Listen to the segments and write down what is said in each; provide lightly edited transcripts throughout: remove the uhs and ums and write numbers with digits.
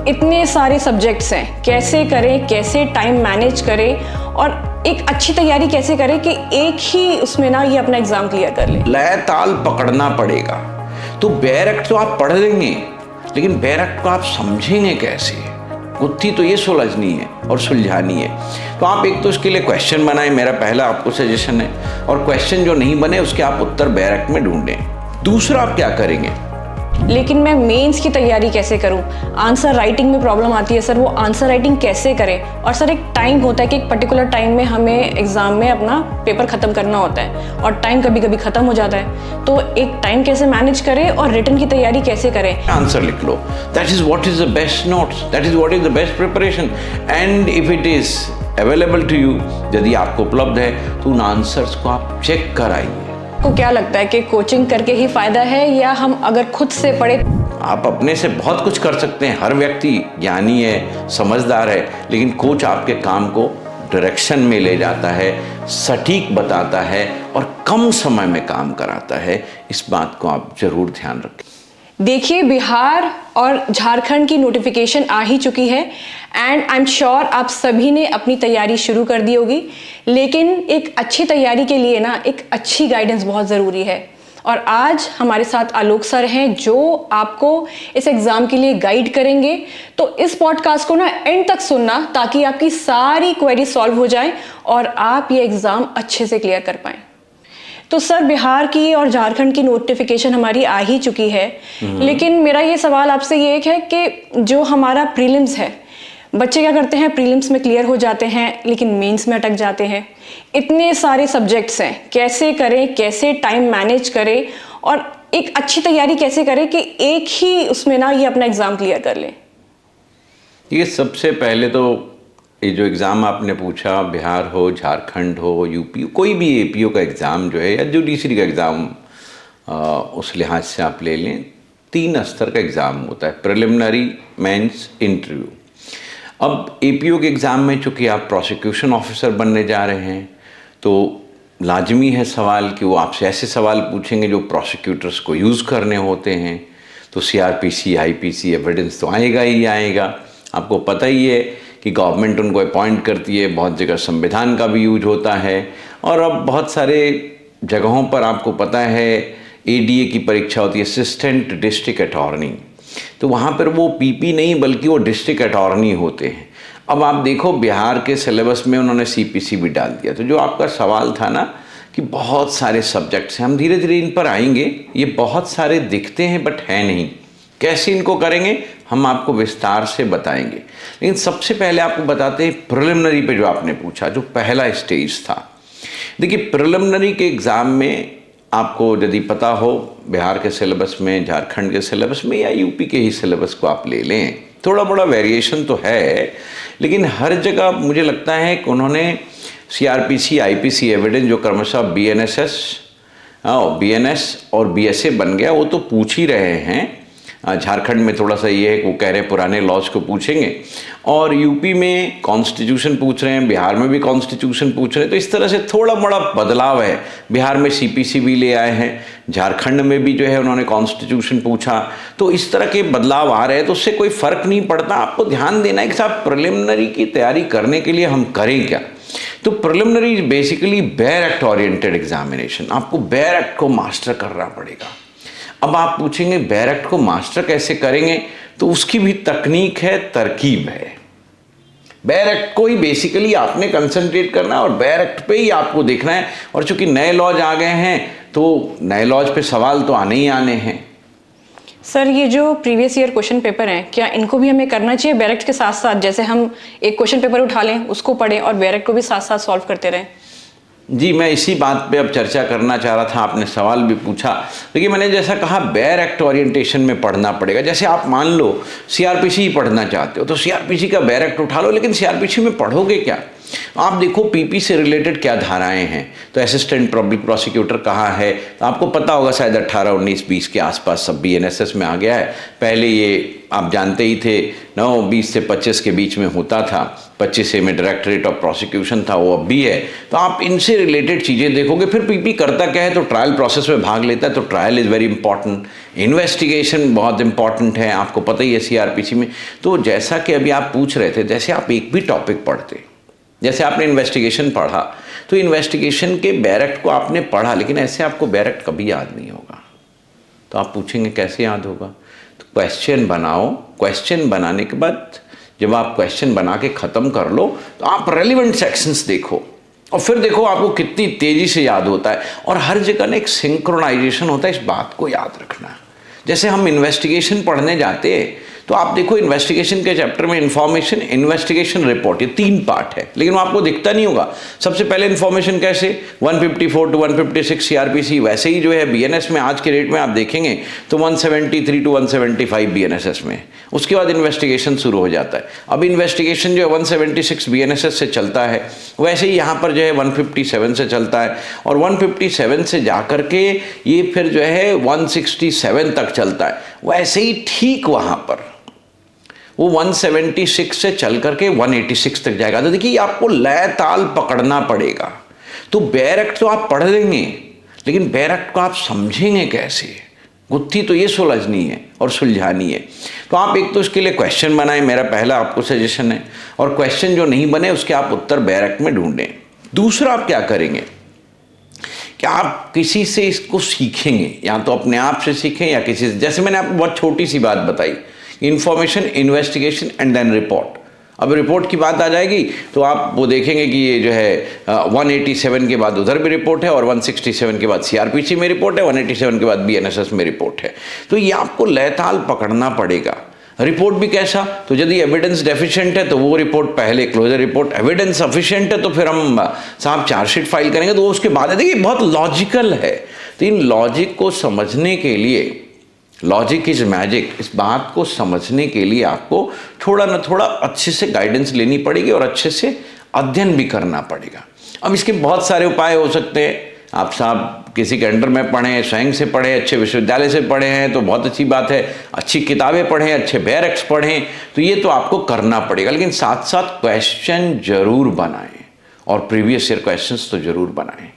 इतने सारे सब्जेक्ट्स हैं, कैसे करें, कैसे टाइम मैनेज करें और एक अच्छी तैयारी कैसे करें कि एक ही उसमें ना ये अपना एग्जाम क्लियर कर ले। लय ताल पकड़ना पड़ेगा। तो बैरक्ट तो आप पढ़ लेंगे, लेकिन बैरक्ट को आप समझेंगे कैसे? गुत्थी तो ये सुलझनी है और सुलझानी है। तो आप एक तो उसके लिए क्वेश्चन बनाएं, मेरा पहला आपको सजेशन है, और क्वेश्चन जो नहीं बने उसके आप उत्तर बैरक्ट में ढूंढें। दूसरा आप क्या करेंगे? लेकिन मैं मेंस की तैयारी कैसे करूं? आंसर राइटिंग में प्रॉब्लम आती है सर, वो आंसर राइटिंग कैसे करें? और सर एक टाइम होता है कि एक पर्टिकुलर टाइम में हमें एग्जाम में अपना पेपर खत्म करना होता है और टाइम कभी कभी खत्म हो जाता है, तो एक टाइम कैसे मैनेज करें और रिटन की तैयारी कैसे करें? आंसर लिख लो। That is what is the best notes, that is what is the best preparation. And if it is available to you, यदि आपको उपलब्ध है, तो उन आंसर्स को आप चेक कराइए। को क्या लगता है कि कोचिंग करके ही फायदा है या हम अगर खुद से पढ़े? आप अपने से बहुत कुछ कर सकते हैं। हर व्यक्ति ज्ञानी है, समझदार है, लेकिन कोच आपके काम को डायरेक्शन में ले जाता है, सटीक बताता है और कम समय में काम कराता है। इस बात को आप जरूर ध्यान रखें। देखिए, बिहार और झारखंड की नोटिफिकेशन आ ही चुकी है एंड आई एम श्योर आप सभी ने अपनी तैयारी शुरू कर दी होगी, लेकिन एक अच्छी तैयारी के लिए ना एक अच्छी गाइडेंस बहुत ज़रूरी है। और आज हमारे साथ आलोक सर हैं जो आपको इस एग्ज़ाम के लिए गाइड करेंगे। तो इस पॉडकास्ट को ना एंड तक सुनना ताकि आपकी सारी क्वेरी सॉल्व हो जाए और आप ये एग्ज़ाम अच्छे से क्लियर कर पाएँ। तो सर, बिहार की और झारखंड की नोटिफिकेशन हमारी आ ही चुकी है, लेकिन मेरा ये सवाल आपसे ये एक है कि जो हमारा प्रीलिम्स है, बच्चे क्या करते हैं, प्रीलिम्स में क्लियर हो जाते हैं लेकिन मेंस में अटक जाते हैं। इतने सारे सब्जेक्ट्स हैं, कैसे करें, कैसे टाइम मैनेज करें और एक अच्छी तैयारी कैसे करें कि एक ही उसमें ना ये अपना एग्जाम क्लियर कर लें? ये सबसे पहले तो ये जो एग्ज़ाम आपने पूछा, बिहार हो, झारखंड हो, यूपी, कोई भी एपीओ का एग्ज़ाम जो है या जुडिशरी का एग्ज़ाम, उस लिहाज से आप ले लें, 3 स्तर का एग्ज़ाम होता है: प्रिलिमिनरी, मेंस, इंटरव्यू। अब एपीओ के एग्ज़ाम में चूँकि आप प्रोसिक्यूशन ऑफिसर बनने जा रहे हैं, तो लाजमी है सवाल कि वो आपसे ऐसे सवाल पूछेंगे जो प्रोसिक्यूटर्स को यूज़ करने होते हैं। तो सीआरपीसी, आईपीसी एविडेंस तो आएगा ही आएगा। आपको पता ही है कि गवर्नमेंट उनको अपॉइंट करती है, बहुत जगह संविधान का भी यूज होता है, और अब बहुत सारे जगहों पर आपको पता है एडीए की परीक्षा होती है, असिस्टेंट डिस्ट्रिक्ट अटॉर्नी। तो वहाँ पर वो पीपी नहीं बल्कि वो डिस्ट्रिक्ट अटॉर्नी होते हैं। अब आप देखो, बिहार के सिलेबस में उन्होंने सीपीसी भी डाल दिया। तो जो आपका सवाल था ना कि बहुत सारे सब्जेक्ट्स हैं, हम धीरे धीरे इन पर आएंगे। ये बहुत सारे दिखते हैं बट है नहीं। कैसे इनको करेंगे हम आपको विस्तार से बताएंगे, लेकिन सबसे पहले आपको बताते हैं प्रिलिमिनरी पे जो आपने पूछा, जो पहला स्टेज था। देखिए, प्रिलिमिनरी के एग्ज़ाम में आपको यदि पता हो, बिहार के सिलेबस में, झारखंड के सिलेबस में या यूपी के ही सिलेबस को आप ले लें, थोड़ा बड़ा वेरिएशन तो है, लेकिन हर जगह मुझे लगता है कि उन्होंने सीआरपीसी, आईपीसी एविडेंस जो क्रमशः बीएनएस और बीएसए बन गया, वो तो पूछ ही रहे हैं। झारखंड में थोड़ा सा ये है कि वो कह रहे हैं पुराने लॉज को पूछेंगे, और यूपी में कॉन्स्टिट्यूशन पूछ रहे हैं, बिहार में भी कॉन्स्टिट्यूशन पूछ रहे हैं। तो इस तरह से थोड़ा बड़ा बदलाव है। बिहार में सीपीसी भी ले आए हैं, झारखंड में भी जो है उन्होंने कॉन्स्टिट्यूशन पूछा। तो इस तरह के बदलाव आ रहे हैं, तो उससे कोई फ़र्क नहीं पड़ता। आपको ध्यान देना है कि साहब प्रिलिमिनरी की तैयारी करने के लिए हम करें क्या। तो preliminary basically bare act oriented examination, आपको बेयर एक्ट को मास्टर करना पड़ेगा। अब आप पूछेंगे बेयर एक्ट को मास्टर कैसे करेंगे, तो उसकी भी तकनीक है, तरकीब है। बेयर एक्ट को ही बेसिकली आपने कंसंट्रेट करना है और बेयर एक्ट पे ही आपको देखना है। और चूंकि नए लॉज आ गए हैं, तो नए लॉज पे सवाल तो आने ही आने हैं। सर, ये जो प्रीवियस ईयर क्वेश्चन पेपर हैं, क्या इनको भी हमें करना चाहिए बेयर एक्ट के साथ साथ? जैसे हम एक क्वेश्चन पेपर उठा लें, उसको पढ़ें और बेयर एक्ट को भी साथ साथ सॉल्व करते रहें? जी, मैं इसी बात पे अब चर्चा करना चाह रहा था। आपने सवाल भी पूछा, लेकिन मैंने जैसा कहा बेयर एक्ट ओरिएंटेशन में पढ़ना पड़ेगा। जैसे आप मान लो सीआरपीसी ही पढ़ना चाहते हो, तो सीआरपीसी का बेयर एक्ट उठा लो, लेकिन सीआरपीसी में पढ़ोगे क्या? आप देखो पीपी से रिलेटेड क्या धाराएं हैं, तो असिस्टेंट पब्लिक प्रोसिक्यूटर कहाँ है, तो आपको पता होगा शायद 18, 19, 20 के आसपास सब बीएनएसएस में आ गया है। पहले ये आप जानते ही थे 20 से 25 के बीच में होता था, 25 से में डायरेक्टरेट ऑफ प्रोसिक्यूशन था, वो अब भी है। तो आप इनसे रिलेटेड चीज़ें देखोगे। फिर पीपी करता क्या है, तो ट्रायल प्रोसेस में भाग लेता है, तो trial is very important, investigation बहुत इंपॉर्टेंट है, आपको पता ही है सीआरपीसी में। तो जैसा कि अभी आप पूछ रहे थे, जैसे आप एक भी टॉपिक पढ़ते, जैसे आपने इन्वेस्टिगेशन पढ़ा, तो इन्वेस्टिगेशन के बैरेक्ट को आपने पढ़ा, लेकिन ऐसे आपको बैरेक्ट कभी याद नहीं होगा। तो आप पूछेंगे कैसे याद होगा, तो क्वेश्चन बनाओ, क्वेश्चन बनाने के बाद जब आप क्वेश्चन बना के ख़त्म कर लो, तो आप रेलिवेंट सेक्शंस देखो और फिर देखो आपको कितनी तेज़ी से याद होता है। और हर जगह ना एक सिंक्रोनाइजेशन होता है, इस बात को याद रखना। जैसे हम इन्वेस्टिगेशन पढ़ने जाते हैं, तो आप देखो इन्वेस्टिगेशन के चैप्टर में इंफॉर्मेशन, इन्वेस्टिगेशन, रिपोर्ट, ये 3 पार्ट है, लेकिन वो आपको दिखता नहीं होगा। सबसे पहले इन्फॉर्मेशन कैसे 154 टू 156 सीआरपीसी, वैसे ही जो है बीएनएस में आज के डेट में आप देखेंगे तो 173 टू 175 बीएनएसएस में। उसके बाद इन्वेस्टिगेशन शुरू हो जाता है। अब इन्वेस्टिगेशन जो है 176 बीएनएसएस से चलता है, वैसे ही यहाँ पर जो है 157 से चलता है, और 157 से जाकर के ये फिर जो है 167 तक चलता है। वैसे ही ठीक वहाँ पर वो 176 से चल करके 186 तक जाएगा। तो देखिए आपको लय ताल पकड़ना पड़ेगा। तो बैरेक्ट तो आप पढ़ लेंगे, लेकिन बैरेक्ट को आप समझेंगे कैसे, गुत्थी तो ये सुलझनी है और सुलझानी है। तो आप एक तो इसके लिए क्वेश्चन बनाएं, मेरा पहला आपको सजेशन है, और क्वेश्चन जो नहीं बने उसके आप उत्तर बैरेक्ट में ढूंढें। दूसरा आप क्या करेंगे कि आप किसी से इसको सीखेंगे, या तो अपने आप से सीखें या किसी से। जैसे मैंने आपको बहुत छोटी सी बात बताई, information, investigation and then report. अब रिपोर्ट की बात आ जाएगी तो आप वो देखेंगे कि ये जो है 187 के बाद उधर भी रिपोर्ट है, और 167 के बाद सीआरपीसी में रिपोर्ट है, 187 के बाद बीएनएसएस में रिपोर्ट है। तो ये आपको लयताल पकड़ना पड़ेगा। रिपोर्ट भी कैसा, तो यदि एविडेंस डेफिशिएंट है तो वो रिपोर्ट पहले क्लोजर रिपोर्ट, एविडेंस सफिशिएंट है तो फिर हम साहब चार्जशीट फाइल करेंगे, तो उसके बाद है। देखिए बहुत लॉजिकल है। तो इन लॉजिक को समझने के लिए, लॉजिक इज मैजिक, इस बात को समझने के लिए आपको थोड़ा ना थोड़ा अच्छे से गाइडेंस लेनी पड़ेगी और अच्छे से अध्ययन भी करना पड़ेगा। अब इसके बहुत सारे उपाय हो सकते हैं। आप साहब किसी के अंडर में पढ़ें, स्वयं से पढ़ें, अच्छे विश्वविद्यालय से पढ़े हैं तो बहुत अच्छी बात है, अच्छी किताबें पढ़ें, अच्छे बैरेक्ट्स पढ़ें, तो ये तो आपको करना पड़ेगा। लेकिन साथ साथ क्वेश्चन जरूर बनाएं और प्रीवियस ईयर क्वेश्चंस तो जरूर बनाएं।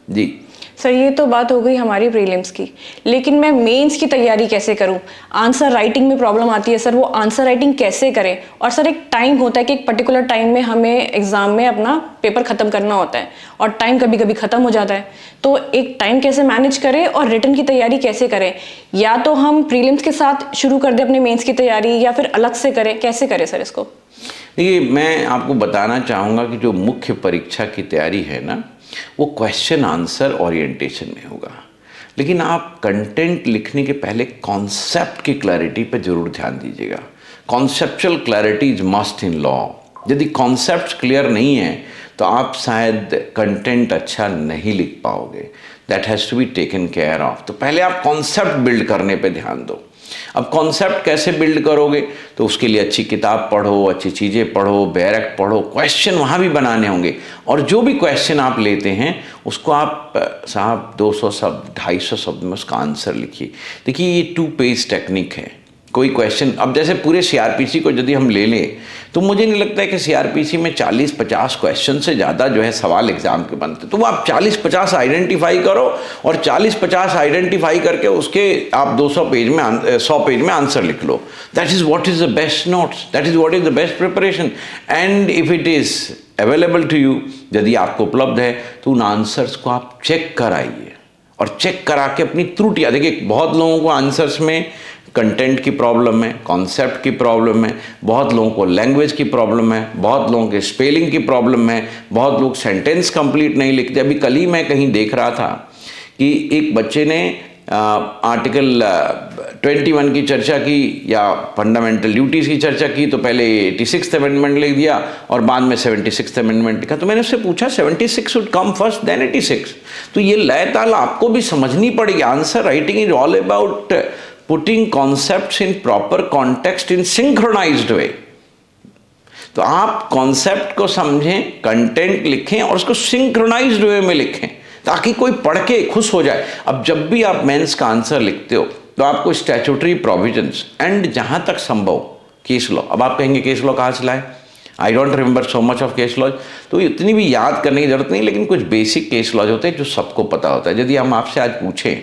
जी सर, ये तो बात हो गई हमारी प्रीलिम्स की, लेकिन मैं मेंस की तैयारी कैसे करूं? आंसर राइटिंग में प्रॉब्लम आती है सर, वो आंसर राइटिंग कैसे करें? और सर एक टाइम होता है कि एक पर्टिकुलर टाइम में हमें एग्जाम में अपना पेपर खत्म करना होता है, और टाइम कभी कभी खत्म हो जाता है। तो एक टाइम कैसे मैनेज करें और रिटन की तैयारी कैसे करें? या तो हम प्रीलिम्स के साथ शुरू कर दें अपने मेंस की तैयारी, या फिर अलग से करें? कैसे करें सर इसको? देखिए, मैं आपको बताना चाहूँगा कि जो मुख्य परीक्षा की तैयारी है ना, वो क्वेश्चन आंसर ओरिएंटेशन में होगा। लेकिन आप कंटेंट लिखने के पहले कॉन्सेप्ट की क्लैरिटी पे जरूर ध्यान दीजिएगा। Conceptual clarity is must in law. यदि कॉन्सेप्ट क्लियर नहीं है तो आप शायद कंटेंट अच्छा नहीं लिख पाओगे। That has to be taken care of. तो पहले आप कॉन्सेप्ट बिल्ड करने पे ध्यान दो। अब कॉन्सेप्ट कैसे बिल्ड करोगे, तो उसके लिए अच्छी किताब पढ़ो, अच्छी चीज़ें पढ़ो, बैरेक्ट पढ़ो, क्वेश्चन वहाँ भी बनाने होंगे। और जो भी क्वेश्चन आप लेते हैं उसको आप साहब 200 शब्द, 250 शब्द में उसका आंसर लिखिए। देखिए ये 2 पेज टेक्निक है। कोई क्वेश्चन, अब जैसे पूरे सीआरपीसी को यदि हम ले लें तो मुझे नहीं लगता है कि सीआरपीसी में 40-50 क्वेश्चन से ज़्यादा जो है सवाल एग्जाम के बनते। तो वो आप 40-50 आइडेंटिफाई करो, और 40-50 आइडेंटिफाई करके उसके आप 200 पेज में 100 पेज में आंसर लिख लो। That is what is the best notes, that is what is the best preparation. And if it is available to you, यदि आपको उपलब्ध है, तो उन आंसर्स को आप चेक कराइए, और चेक करा के अपनी त्रुटियाँ देखिए। बहुत लोगों को आंसर्स में कंटेंट की प्रॉब्लम है, कॉन्सेप्ट की प्रॉब्लम है, बहुत लोगों को लैंग्वेज की प्रॉब्लम है, बहुत लोगों के स्पेलिंग की प्रॉब्लम है, बहुत लोग सेंटेंस कंप्लीट नहीं लिखते। अभी कल ही मैं कहीं देख रहा था कि एक बच्चे ने आर्टिकल 21 की चर्चा की या फंडामेंटल ड्यूटीज़ की चर्चा की, तो पहले 86th अमेंडमेंट लिख दिया और बाद में 76th अमेंडमेंट लिखा। तो मैंने उससे पूछा 76 शुड कम फर्स्ट देन 86। तो ये लय ताल आपको भी समझनी पड़ेगी। Answer writing is all about putting concepts in proper context in synchronized way। तो आप कॉन्सेप्ट को समझें, कंटेंट लिखें और उसको सिंक्रोनाइज्ड वे में लिखें ताकि कोई पढ़ के खुश हो जाए। अब जब भी आप मेंस का आंसर लिखते हो तो आपको स्टैट्यूटरी प्रोविजंस एंड जहां तक संभव केस लॉ, अब आप कहेंगे केस लॉ कहाँ से लाए, I don't remember so much of case law, तो इतनी भी याद करने की जरूरत नहीं, लेकिन कुछ बेसिक केस लॉज होते हैं जो सबको पता होता है। यदि हम आपसे आज पूछें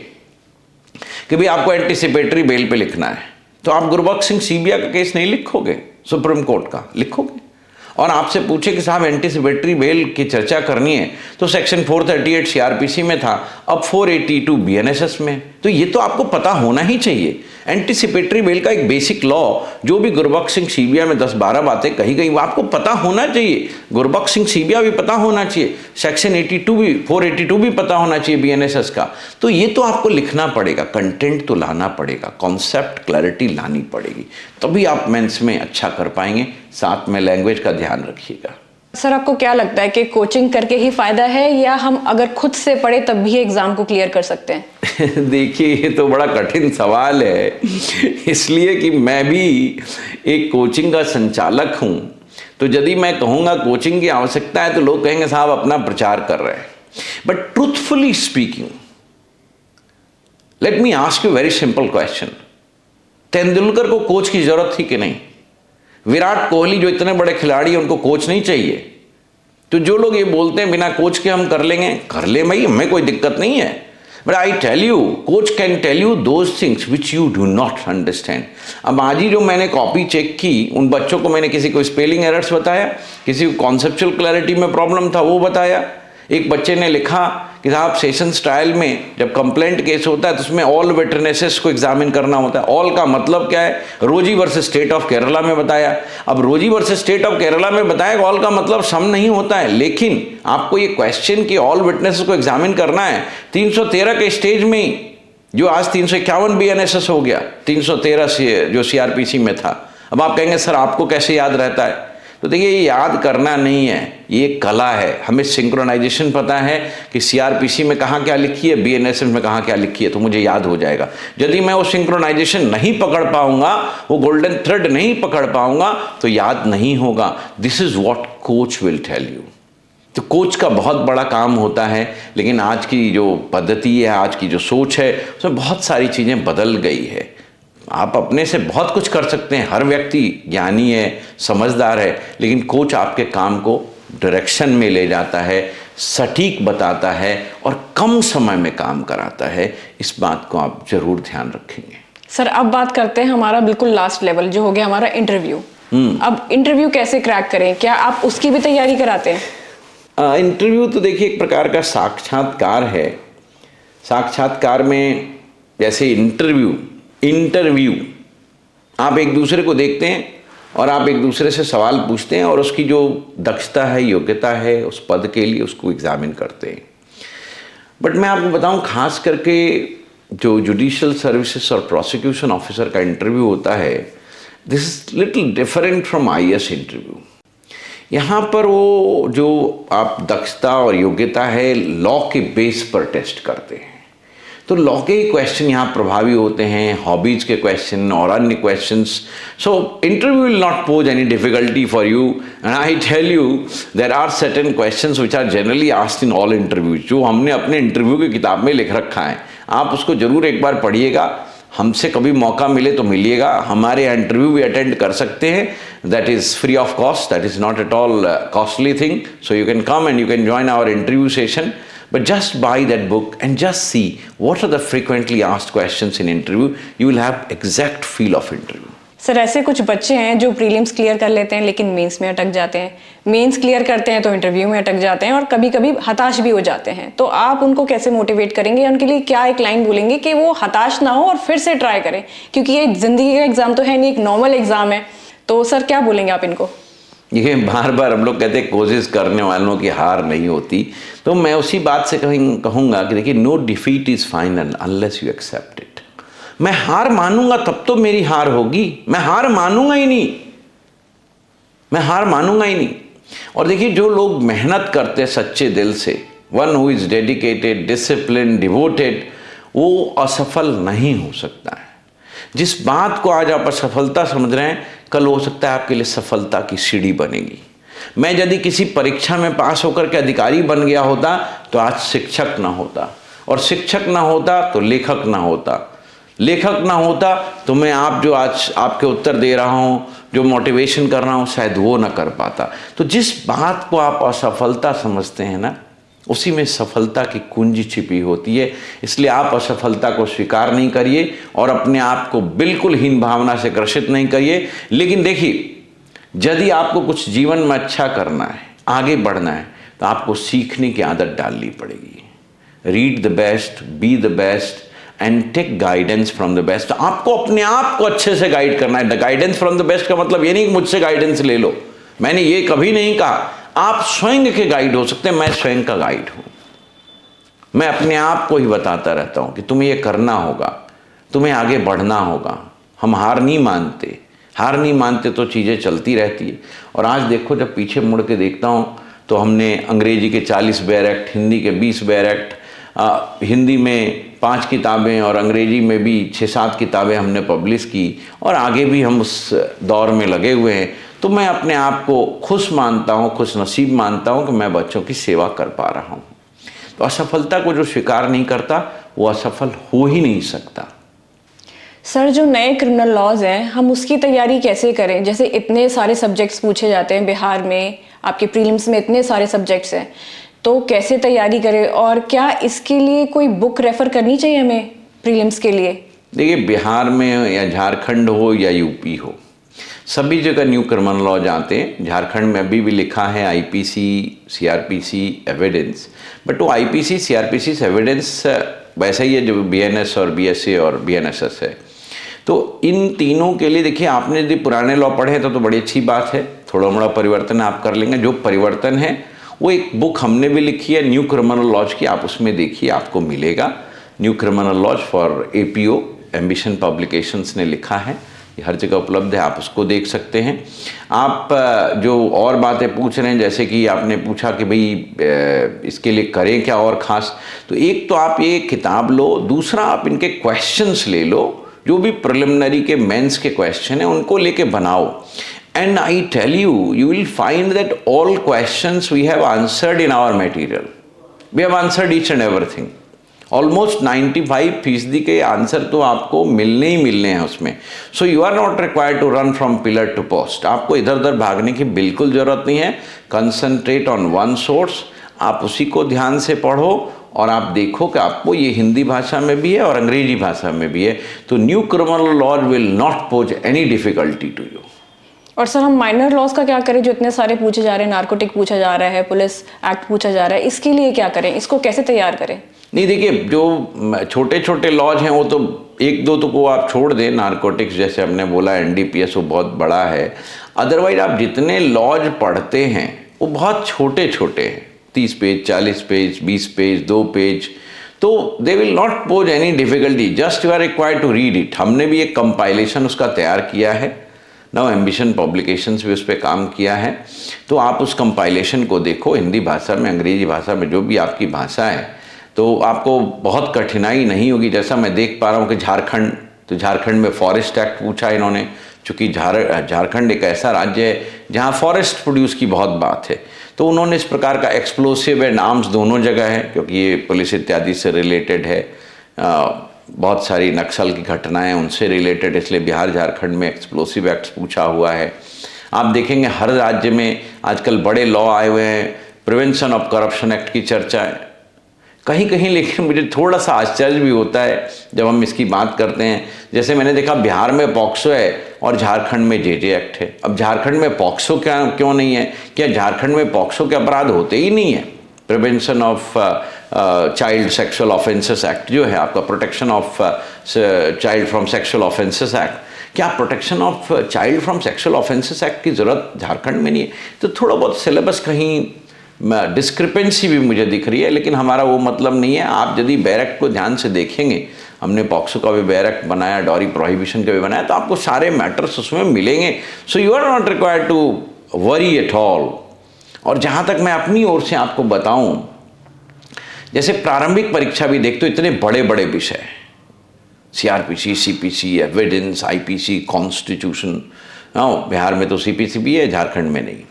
कि भाई आपको एंटीसिपेटरी बेल पे लिखना है, तो आप गुरबख्श सिंह सीबिया का केस नहीं लिखोगे, सुप्रीम कोर्ट का लिखोगे। और आपसे पूछे कि साहब एंटीसिपेटरी बेल की चर्चा करनी है, तो सेक्शन 438 सीआरपीसी में था, अब 482 बीएनएसएस में, तो ये तो आपको पता होना ही चाहिए। एंटीसिपेटरी बेल का एक बेसिक लॉ, जो भी गुरबख्श सिंह सीबिया में 10-12 बातें कही गई, वो आपको पता होना चाहिए। गुरबख्श सिंह सीबिया भी पता होना चाहिए, सेक्शन 82 भी, 482 भी पता होना चाहिए बीएनएसएस का। तो ये तो आपको लिखना पड़ेगा, कंटेंट तो लाना पड़ेगा, कॉन्सेप्ट क्लैरिटी लानी पड़ेगी, तभी आप मेंस में अच्छा कर पाएंगे। साथ में लैंग्वेज का ध्यान रखिएगा। सर आपको क्या लगता है कि कोचिंग करके ही फायदा है या हम अगर खुद से पढ़े तब भी एग्जाम को क्लियर कर सकते हैं? देखिए, ये तो बड़ा कठिन सवाल है, इसलिए कि मैं भी एक कोचिंग का संचालक हूं। तो यदि मैं कहूँगा कोचिंग की आवश्यकता है तो लोग कहेंगे साहब अपना प्रचार कर रहे हैं। But truthfully speaking, let me ask you very simple question, Tendulkar को कोच की जरूरत थी कि नहीं? विराट कोहली जो इतने बड़े खिलाड़ी हैं, उनको कोच नहीं चाहिए? तो जो लोग ये बोलते हैं बिना कोच के हम कर लेंगे, कर ले भाई, हमें कोई दिक्कत नहीं है। But I tell you, coach can tell you those things which you do not understand. अब आज ही जो मैंने कॉपी चेक की, उन बच्चों को मैंने किसी को स्पेलिंग एरर्स बताया, किसी को कॉन्सेप्चुअल क्लैरिटी में प्रॉब्लम था वो बताया। एक बच्चे ने लिखा कि साहब सेशंस ट्रायल में जब कंप्लेंट केस होता है तो उसमें ऑल विटनेसेस को एग्जामिन करना होता है। ऑल का मतलब क्या है? रोजी वर्सेस स्टेट ऑफ केरला में बताया। अब रोजी वर्सेस स्टेट ऑफ केरला में बताया, ऑल का मतलब सम नहीं होता है, लेकिन आपको ये क्वेश्चन कि ऑल विटनेसेस को एग्जामिन करना है 313 के स्टेज में ही, जो आज 351 बीएनएसएस हो गया, 313 से जो सीआरपीसी में था। अब आप कहेंगे सर आपको कैसे याद रहता है? तो देखिए, ये याद करना नहीं है, ये कला है। हमें सिंक्रोनाइजेशन पता है कि सीआरपीसी में कहाँ क्या लिखी है, बीएनएसएस में कहाँ क्या लिखी है, तो मुझे याद हो जाएगा। यदि मैं वो सिंक्रोनाइजेशन नहीं पकड़ पाऊंगा, वो गोल्डन थ्रेड नहीं पकड़ पाऊंगा, तो याद नहीं होगा। This is what coach will tell you. तो कोच का बहुत बड़ा काम होता है, लेकिन आज की जो पद्धति है, आज की जो सोच है, उसमें बहुत सारी चीज़ें बदल गई है। आप अपने से बहुत कुछ कर सकते हैं, हर व्यक्ति ज्ञानी है, समझदार है, लेकिन कोच आपके काम को डायरेक्शन में ले जाता है, सटीक बताता है और कम समय में काम कराता है। इस बात को आप जरूर ध्यान रखेंगे। सर अब बात करते हैं हमारा बिल्कुल लास्ट लेवल जो हो गया हमारा इंटरव्यू। अब इंटरव्यू कैसे क्रैक करें, क्या आप उसकी भी तैयारी कराते हैं? इंटरव्यू तो देखिए एक प्रकार का साक्षात्कार है। साक्षात्कार में जैसे इंटरव्यू आप एक दूसरे को देखते हैं और आप एक दूसरे से सवाल पूछते हैं और उसकी जो दक्षता है, योग्यता है उस पद के लिए, उसको एग्जामिन करते हैं। बट मैं आपको बताऊं, खास करके जो जुडिशियल सर्विसेज और प्रोसिक्यूशन ऑफिसर का इंटरव्यू होता है, this is little different from IAS interview. यहाँ पर वो जो आप दक्षता और योग्यता है लॉ के बेस पर टेस्ट करते हैं। तो लॉ के क्वेश्चन यहाँ प्रभावी होते हैं, हॉबीज के क्वेश्चन और अन्य questions. So interview will not pose any difficulty for you, and I tell you there are certain questions which are generally asked in all interviews, जो हमने अपने इंटरव्यू की किताब में लिख रखा है। आप उसको जरूर एक बार पढ़िएगा, हमसे कभी मौका मिले तो मिलिएगा, हमारे इंटरव्यू भी अटेंड कर सकते हैं। That is free of cost, that is not at all costly thing. So you can come and you can join our interview session. But just buy that book and just see what are the frequently asked questions in interview. You will have exact feel of interview. Sir ऐसे कुछ बच्चे हैं जो prelims clear कर लेते हैं लेकिन mains में अटक जाते हैं, मेंस क्लियर करते हैं तो इंटरव्यू में अटक जाते हैं और कभी कभी हताश भी हो जाते हैं। तो आप उनको कैसे मोटिवेट करेंगे, उनके लिए क्या एक लाइन बोलेंगे कि वो हताश ना हो और फिर से ट्राई करें? क्योंकि ये जिंदगी का एग्जाम तो है नहीं, एक नॉर्मल एग्जाम है। तो सर क्या बोलेंगे आप इनको? ये बार बार हम लोग कहते हैं कोशिश करने वालों की हार नहीं होती, तो मैं उसी बात से कहूँगा कि देखिए, no defeat is final unless you accept it. मैं हार मानूंगा तब तो मेरी हार होगी, मैं हार मानूंगा ही नहीं, मैं हार मानूंगा ही नहीं। और देखिए, जो लोग मेहनत करते सच्चे दिल से, one who is dedicated, discipline, devoted, वो असफल नहीं हो सकता है। जिस बात को आज आप असफलता समझ रहे हैं, कल हो सकता है आपके लिए सफलता की सीढ़ी बनेगी। मैं यदि किसी परीक्षा में पास होकर के अधिकारी बन गया होता तो आज शिक्षक ना होता, और शिक्षक ना होता तो लेखक ना होता, लेखक ना होता तो मैं आप जो आज आपके उत्तर दे रहा हूँ, जो मोटिवेशन कर रहा हूँ, शायद वो ना कर पाता। तो जिस बात को आप असफलता समझते हैं ना, उसी में सफलता की कुंजी छिपी होती है। इसलिए आप असफलता को स्वीकार नहीं करिए और अपने आप को बिल्कुल हीन भावना से ग्रसित नहीं करिए। लेकिन देखिए, यदि आपको कुछ जीवन में अच्छा करना है, आगे बढ़ना है, तो आपको सीखने की आदत डालनी पड़ेगी। Read the best, be the best and take guidance from the best. आपको अपने आप को अच्छे से गाइड करना है। The guidance from the best का मतलब ये नहीं कि मुझसे गाइडेंस ले लो, मैंने ये कभी नहीं कहा। आप स्वयं के गाइड हो सकते हैं, मैं स्वयं का गाइड हूं। मैं अपने आप को ही बताता रहता हूं कि तुम्हें ये करना होगा, तुम्हें आगे बढ़ना होगा। हम हार नहीं मानते, हार नहीं मानते तो चीज़ें चलती रहती है। और आज देखो, जब पीछे मुड़ के देखता हूं तो हमने अंग्रेजी के 40 बैरक्ट, हिंदी के 20 बैरक्ट, हिंदी में 5 किताबें और अंग्रेजी में भी 6-7 किताबें हमने पब्लिश की, और आगे भी हम उस दौर में लगे हुए हैं। तो मैं अपने आप को खुश मानता हूँ, खुश नसीब मानता हूँ कि मैं बच्चों की सेवा कर पा रहा हूँ। तो असफलता को जो स्वीकार नहीं करता वो असफल हो ही नहीं सकता। सर, जो नए क्रिमिनल लॉज हैं, हम उसकी तैयारी कैसे करें? जैसे इतने सारे सब्जेक्ट्स पूछे जाते हैं बिहार में, आपके प्रीलिम्स में इतने सारे सब्जेक्ट्स हैं, तो कैसे तैयारी करें? और क्या इसके लिए कोई बुक रेफर करनी चाहिए हमें प्रीलिम्स के लिए? देखिए, बिहार में या झारखंड हो या यूपी हो, सभी जगह न्यू क्रिमिनल लॉ आते हैं। झारखंड में अभी भी लिखा है आईपीसी, सीआरपीसी, एविडेंस, बट वो आईपीसी, सीआरपीसी एविडेंस वैसा ही है जो बीएनएस और बीएसए और बीएनएसएस है। तो इन तीनों के लिए देखिए, आपने यदि पुराने लॉ पढ़े हैं तो बड़ी अच्छी बात है, थोड़ा मोड़ा परिवर्तन आप कर लेंगे। जो परिवर्तन है वो एक बुक हमने भी लिखी है न्यू क्रिमिनल लॉज की, आप उसमें देखिए, आपको मिलेगा। New criminal laws for APO, ambition publications ने लिखा है, ये हर जगह उपलब्ध है, आप उसको देख सकते हैं। आप जो और बातें पूछ रहे हैं, जैसे कि आपने पूछा कि भाई इसके लिए करें क्या और ख़ास, तो एक तो आप ये किताब लो, दूसरा आप इनके क्वेश्चंस ले लो, जो भी प्रिलिमिनरी के मेंस के क्वेश्चन हैं उनको लेके बनाओ। And I tell you, you will find that all questions we have answered in our material. We have answered each and everything. Almost 95% के आंसर तो आपको मिलने ही मिलने हैं उसमें। So you are not required to run from pillar to post. आपको इधर उधर भागने की बिल्कुल ज़रूरत नहीं है। कंसंट्रेट ऑन वन सोर्स, आप उसी को ध्यान से पढ़ो और आप देखो कि आपको ये हिंदी भाषा में भी है और अंग्रेजी भाषा में भी है। तो new criminal law will not pose any difficulty to you. और सर, हम माइनर लॉज का क्या करें जो इतने सारे पूछे जा रहे हैं? नार्कोटिक पूछा जा रहा है, पुलिस एक्ट पूछा जा रहा है, इसके लिए क्या करें? इसको कैसे तैयार करें? नहीं, देखिए, जो छोटे छोटे लॉज हैं वो तो एक दो तो को आप छोड़ दें। नार्कोटिक्स जैसे हमने बोला, एनडीपीएस, वो बहुत बड़ा है। अदरवाइज आप जितने लॉज पढ़ते हैं वो बहुत छोटे छोटे हैं, 30 पेज, 40 पेज, 20 पेज, 2 पेज। तो they will not pose any difficulty, just you are required to read it. हमने भी एक कंपाइलेशन उसका तैयार किया है, नाउ एम्बिशन पब्लिकेशंस भी उस पर काम किया है। तो आप उस कंपाइलेशन को देखो, हिंदी भाषा में, अंग्रेजी भाषा में, जो भी आपकी भाषा है, तो आपको बहुत कठिनाई नहीं होगी। जैसा मैं देख पा रहा हूँ कि झारखंड, तो झारखंड में फॉरेस्ट एक्ट पूछा इन्होंने, चूँकि झारखंड एक ऐसा राज्य है जहाँ फॉरेस्ट प्रोड्यूस की बहुत बात है, तो उन्होंने इस प्रकार का एक्सप्लोसिव एंड आर्म्स दोनों जगह है, क्योंकि ये पुलिस इत्यादि से रिलेटेड है। बहुत सारी नक्सल की घटनाएं उनसे रिलेटेड, इसलिए बिहार झारखंड में एक्सप्लोसिव एक्ट्स पूछा हुआ है। आप देखेंगे हर राज्य में आजकल बड़े लॉ आए हुए हैं, प्रिवेंशन ऑफ करप्शन एक्ट की चर्चा है कहीं कहीं। लेकिन मुझे थोड़ा सा आश्चर्य भी होता है जब हम इसकी बात करते हैं। जैसे मैंने देखा बिहार में पॉक्सो है और झारखंड में जेजे एक्ट है। अब झारखंड में पॉक्सो क्यों नहीं है? क्या झारखंड में पॉक्सो के अपराध होते ही नहीं है? Prevention of child sexual offences act जो है आपका, protection of child from sexual offences act, क्या protection of child from sexual offences act की ज़रूरत झारखंड में नहीं है? तो थोड़ा बहुत सिलेबस कहीं डिस्क्रिपेंसी भी मुझे दिख रही है, लेकिन हमारा वो मतलब नहीं है। आप यदि बैरक को ध्यान से देखेंगे, हमने पॉक्सो का भी बैरक बनाया, डॉरी प्रोहिबिशन का भी बनाया, तो आपको सारे मैटर्स उसमें मिलेंगे। So you are not required to worry at all. और जहाँ तक मैं अपनी ओर से आपको बताऊं, जैसे प्रारंभिक परीक्षा भी देखते हो, इतने बड़े बड़े विषय, CrPC, CPC, evidence, IPC, constitution, हाँ, बिहार में तो CPCB है, झारखंड में नहीं।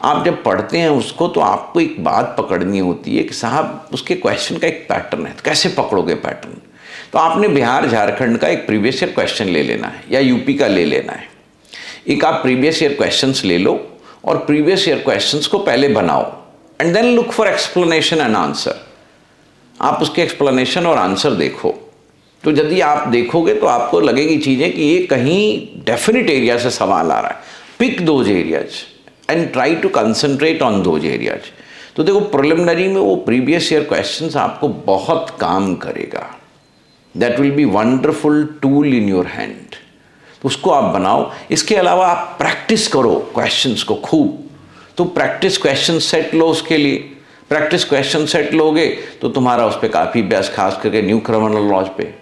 आप जब पढ़ते हैं उसको तो आपको एक बात पकड़नी होती है कि साहब उसके क्वेश्चन का एक पैटर्न है, तो कैसे पकड़ोगे पैटर्न? तो आपने बिहार झारखंड का एक प्रीवियस ईयर क्वेश्चन ले लेना है या यूपी का ले लेना है। एक आप प्रीवियस ईयर क्वेश्चंस ले लो और प्रीवियस ईयर क्वेश्चंस को पहले बनाओ and then look for explanation and answer. आप उसके एक्सप्लेनेशन और आंसर देखो, तो यदि आप देखोगे तो आपको लगेगी चीज़ें कि ये कहीं डेफिनेट एरिया से सवाल आ रहा है। Pick those areas and try to concentrate on those areas. तो देखो प्रिलिमिनरी में वो प्रीवियस ईयर क्वेश्चंस आपको बहुत काम करेगा। That will be wonderful tool in your hand. तो उसको आप बनाओ। इसके अलावा आप प्रैक्टिस करो क्वेश्चंस को खूब। तो प्रैक्टिस क्वेश्चन सेट लो, उसके लिए प्रैक्टिस क्वेश्चन सेट लोगे तो तुम्हारा उस पर काफ़ी अभ्यास, खास करके न्यू क्रिमिनल लॉज पे,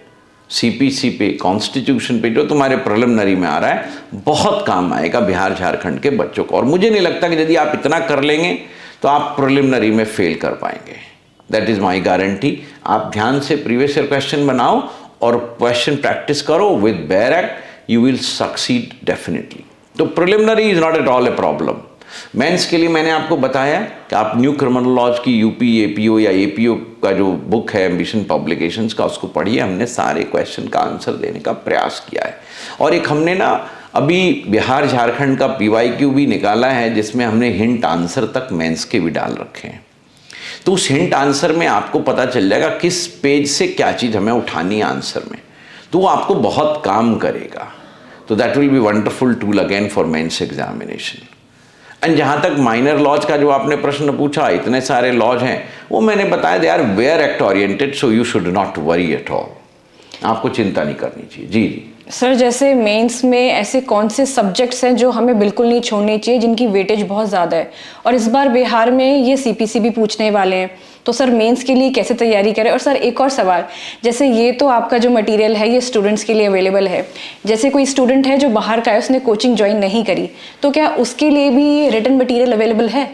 CPC पे, कॉन्स्टिट्यूशन पे, जो तुम्हारे प्रिलिमिनरी में आ रहा है, बहुत काम आएगा बिहार झारखंड के बच्चों को। और मुझे नहीं लगता कि यदि आप इतना कर लेंगे तो आप प्रिलिमिनरी में फेल कर पाएंगे। That is my guarantee. आप ध्यान से प्रीवियस ईयर क्वेश्चन बनाओ और क्वेश्चन प्रैक्टिस करो with bare act, you will succeed definitely। तो preliminary is not at all a problem. Mains के लिए मैंने आपको बताया कि आप न्यू क्रिमिनल लॉज की UP APO या APO का जो बुक है एम्बिशन पब्लिकेशंस का, उसको पढ़िए। हमने सारे क्वेश्चन का आंसर देने का प्रयास किया है। और एक हमने ना अभी बिहार झारखंड का PYQ भी निकाला है, जिसमें हमने हिंट आंसर तक मेंस के भी डाल रखे हैं। तो उस हिंट आंसर में आपको पता चल जाएगा किस पेज से क्या चीज़ हमें उठानी है आंसर में, तो वो आपको बहुत काम करेगा। तो that will be wonderful tool again for mains examination. And जहाँ तक माइनर लॉज का जो आपने प्रश्न पूछा, इतने सारे लॉज हैं, वो मैंने बताया they are bare act oriented, so you should not worry at all. आपको चिंता नहीं करनी चाहिए। जी जी सर, जैसे मेंस में ऐसे कौन से सब्जेक्ट्स हैं जो हमें बिल्कुल नहीं छोड़ने चाहिए, जिनकी वेटेज बहुत ज़्यादा है? और इस बार बिहार में ये CPC भी पूछने वाले हैं, तो सर मेंस के लिए कैसे तैयारी करें? और सर एक और सवाल, जैसे ये तो आपका जो मटेरियल है ये स्टूडेंट्स के लिए अवेलेबल है, जैसे कोई स्टूडेंट है जो बाहर का है, उसने कोचिंग ज्वाइन नहीं करी, तो क्या उसके लिए भी रिटन मटेरियल अवेलेबल है?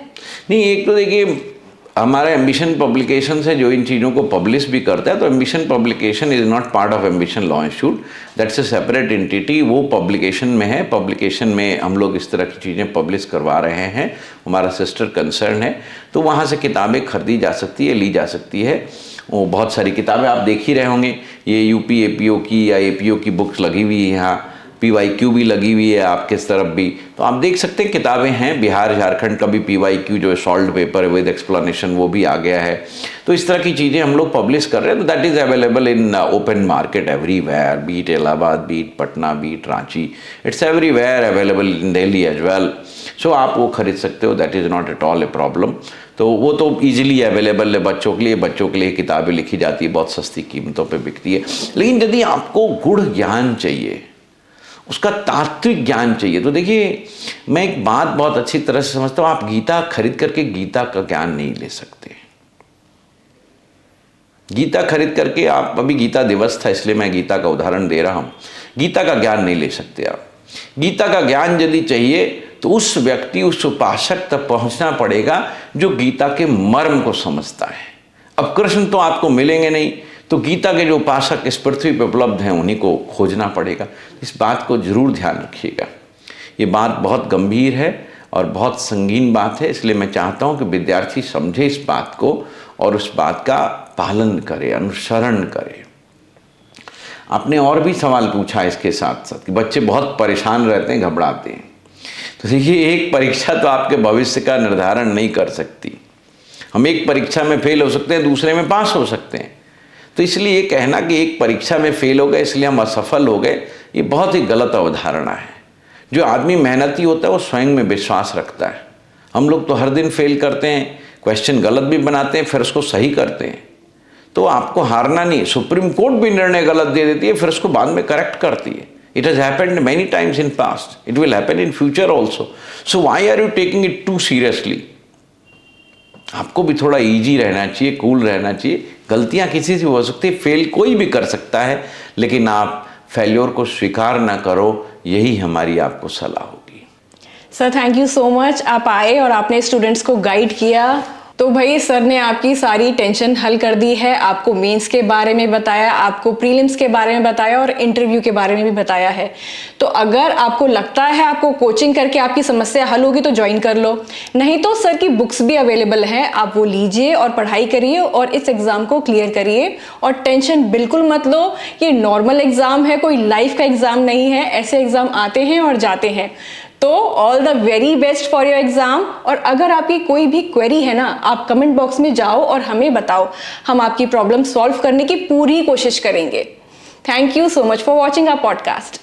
नहीं, एक तो देखिए हमारा एम्बिशन पब्लिकेशन है जो इन चीज़ों को पब्लिश भी करता है। तो ambition publication is not part of ambition law institute, that's a separate entity. वो पब्लिकेशन में है। पब्लिकेशन में हम लोग इस तरह की चीज़ें पब्लिश करवा रहे हैं, हमारा सिस्टर कंसर्न है। तो वहाँ से किताबें खरीदी जा सकती है, ली जा सकती है। वो बहुत सारी किताबें आप देख ही रहे होंगे, ये UP APO की या APO की बुक्स लगी हुई है, यहाँ PYQ भी लगी हुई है आपके तरफ भी, तो आप देख सकते हैं किताबें हैं। बिहार झारखंड का भी PYQ जो सॉल्व पेपर विद एक्सप्लेनेशन वो भी आ गया है। तो इस तरह की चीज़ें हम लोग पब्लिश कर रहे हैं। तो that is available in open market everywhere, be it Allahabad, be it Patna, be it Ranchi, it's everywhere available in Delhi as well. So आप वो खरीद सकते हो, that is not at all a problem. तो वो तो ईजिली अवेलेबल है बच्चों के लिए। बच्चों के लिए किताबें लिखी जाती है, बहुत सस्ती कीमतों पर बिकती है। लेकिन यदि आपको गूढ़ ज्ञान चाहिए, उसका तात्विक ज्ञान चाहिए, तो देखिए मैं एक बात बहुत अच्छी तरह से समझता हूँ, आप गीता खरीद करके गीता का ज्ञान नहीं ले सकते। गीता खरीद करके आप, अभी गीता दिवस था इसलिए मैं गीता का उदाहरण दे रहा हूँ, गीता का ज्ञान नहीं ले सकते आप। गीता का ज्ञान यदि चाहिए तो उस व्यक्ति, उस उपासक तक पहुँचना पड़ेगा जो गीता के मर्म को समझता है। अब कृष्ण तो आपको मिलेंगे नहीं, तो गीता के जो उपासक इस पृथ्वी पर उपलब्ध हैं उन्हीं को खोजना पड़ेगा। इस बात को जरूर ध्यान रखिएगा। ये बात बहुत गंभीर है और बहुत संगीन बात है, इसलिए मैं चाहता हूँ कि विद्यार्थी समझे इस बात को और उस बात का पालन करे, अनुसरण करे। आपने और भी सवाल पूछा इसके साथ साथ कि बच्चे बहुत परेशान रहते हैं, घबराते हैं। तो देखिए, एक परीक्षा तो आपके भविष्य का निर्धारण नहीं कर सकती। हम एक परीक्षा में फेल हो सकते हैं, दूसरे में पास हो सकते हैं। तो इसलिए ये कहना कि एक परीक्षा में फेल हो गए इसलिए हम असफल हो गए, ये बहुत ही गलत अवधारणा है। जो आदमी मेहनती होता है वो स्वयं में विश्वास रखता है। हम लोग तो हर दिन फेल करते हैं, क्वेश्चन गलत भी बनाते हैं, फिर उसको सही करते हैं। तो आपको हारना नहीं। सुप्रीम कोर्ट भी निर्णय गलत दे देती है, फिर उसको बाद में करेक्ट करती है। It has happened many times in past, it will happen in future also. So why are you taking it too seriously? आपको भी थोड़ा इजी रहना चाहिए, कूल रहना चाहिए। गलतियां किसी से हो सकती है, फेल कोई भी कर सकता है, लेकिन आप फेल्योर को स्वीकार ना करो, यही हमारी आपको सलाह होगी। Sir thank you so much, आप आए और आपने स्टूडेंट्स को गाइड किया। तो भाई सर ने आपकी सारी टेंशन हल कर दी है, आपको मेंस के बारे में बताया, आपको प्रीलिम्स के बारे में बताया और इंटरव्यू के बारे में भी बताया है। तो अगर आपको लगता है आपको कोचिंग करके आपकी समस्या हल होगी तो ज्वाइन कर लो, नहीं तो सर की बुक्स भी अवेलेबल हैं, आप वो लीजिए और पढ़ाई करिए और इस एग्जाम को क्लियर करिए। और टेंशन बिल्कुल मत लो, ये नॉर्मल एग्जाम है, कोई लाइफ का एग्जाम नहीं है, ऐसे एग्जाम आते हैं और जाते हैं। तो all the very best for your exam. और अगर आपकी कोई भी क्वेरी है ना, आप कमेंट बॉक्स में जाओ और हमें बताओ, हम आपकी प्रॉब्लम सॉल्व करने की पूरी कोशिश करेंगे। Thank you so much for watching our podcast.